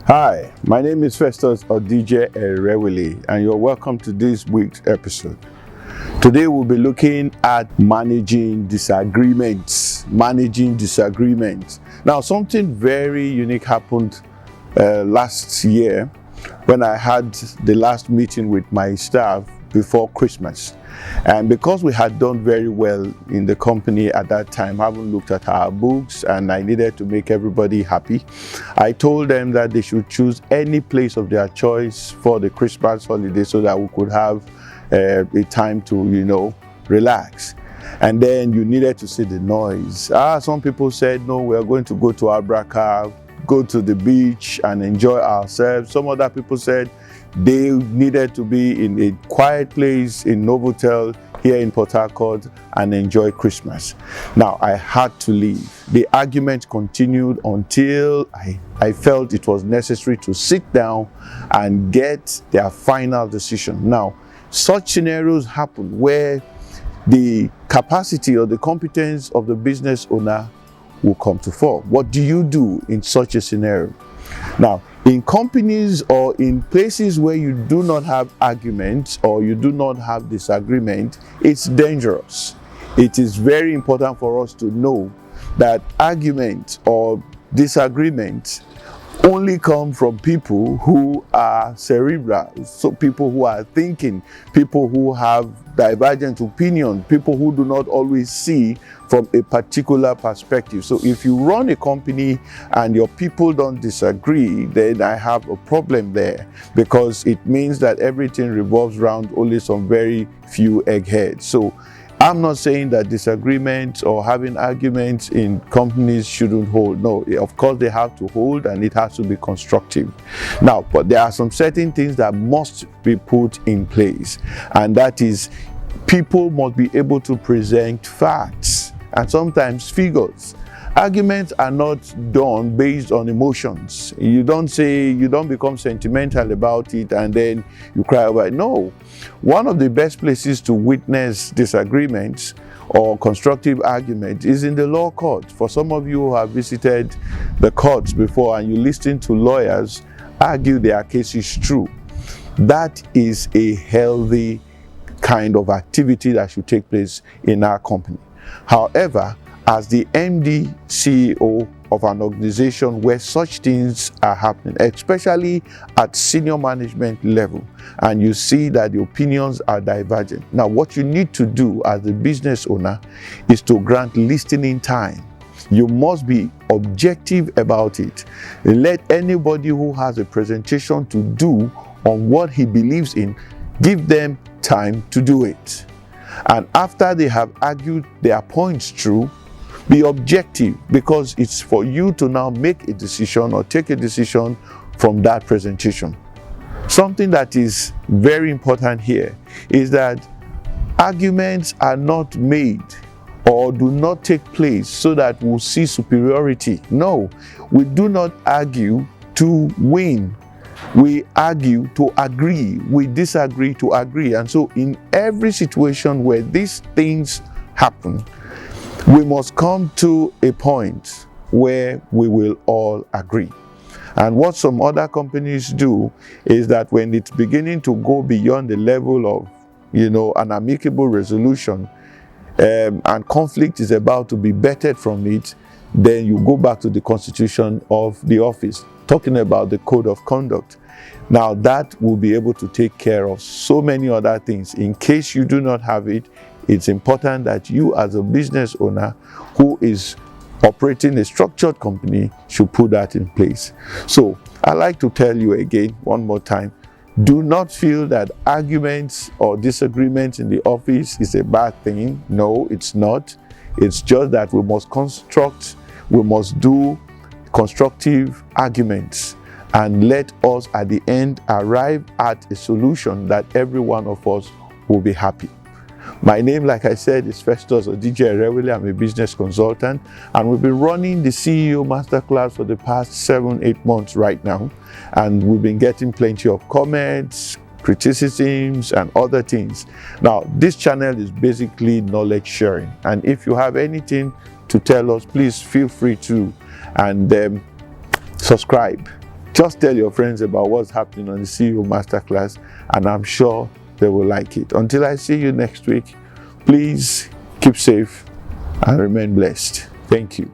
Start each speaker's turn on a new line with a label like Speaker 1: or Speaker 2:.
Speaker 1: Hi, my name is Festus Odije Erewele, and you're welcome to this week's episode. Today we'll be looking at managing disagreements. Now, something very unique happened last year when I had the last meeting with my staff before Christmas. And because we had done very well in the company at that time, having looked at our books, and I needed to make everybody happy, I told them that they should choose any place of their choice for the Christmas holiday so that we could have a time to, relax. And then you needed to see the noise. Some people said, no, we are going to go to Abraka, go to the beach and enjoy ourselves. Some other people said they needed to be in a quiet place in Novotel here in Port Harcourt and enjoy Christmas. Now, I had to leave. The argument continued until I felt it was necessary to sit down and get their final decision. Now, such scenarios happen where the capacity or the competence of the business owner will come to fore. What do you do in such a scenario? Now, in companies or in places where you do not have arguments or you do not have disagreement, it's dangerous. It is very important for us to know that argument or disagreement only come from people who are cerebral, so people who are thinking, people who have divergent opinion, people who do not always see from a particular perspective. So if you run a company and your people don't disagree, then I have a problem there, because it means that everything revolves around only some very few eggheads. So I'm not saying that disagreements or having arguments in companies shouldn't hold. No, of course they have to hold, and it has to be constructive. Now, but there are some certain things that must be put in place, and that is, people must be able to present facts and sometimes figures. Arguments are not done based on emotions. You don't become sentimental about it and then you cry over it. No. One of the best places to witness disagreements or constructive argument is in the law court. For some of you who have visited the courts before and you listen to lawyers argue their cases through, that is a healthy kind of activity that should take place in our company. However, as the MD, CEO of an organization where such things are happening, especially at senior management level, and you see that the opinions are divergent. Now, what you need to do as a business owner is to grant listening time. You must be objective about it. Let anybody who has a presentation to do on what he believes in, give them time to do it. And after they have argued their points through, be objective, because it's for you to now make a decision or take a decision from that presentation. Something that is very important here is that arguments are not made or do not take place so that we'll see superiority. No, we do not argue to win. We argue to agree. We disagree to agree. And so in every situation where these things happen, we must come to a point where we will all agree. And what some other companies do is that when it's beginning to go beyond the level of, an amicable resolution, and conflict is about to be bettered from it, then you go back to the constitution of the office, talking about the code of conduct. Now that will be able to take care of so many other things. In case you do not have it, it's important that you as a business owner who is operating a structured company should put that in place. So I like to tell you again, one more time, do not feel that arguments or disagreements in the office is a bad thing. No, it's not. It's just that we must do constructive arguments, and let us at the end arrive at a solution that every one of us will be happy. My name, like I said, is Festus Odije Erewele. I'm a business consultant, and we've been running the CEO Masterclass for the past 7-8 months right now, and we've been getting plenty of comments, criticisms, and other things. Now, this channel is basically knowledge sharing, and if you have anything to tell us, please feel free to, and subscribe Just tell your friends about what's happening on the CEO Masterclass, and I'm sure they will like it. Until I see you next week, please keep safe and remain blessed. Thank you.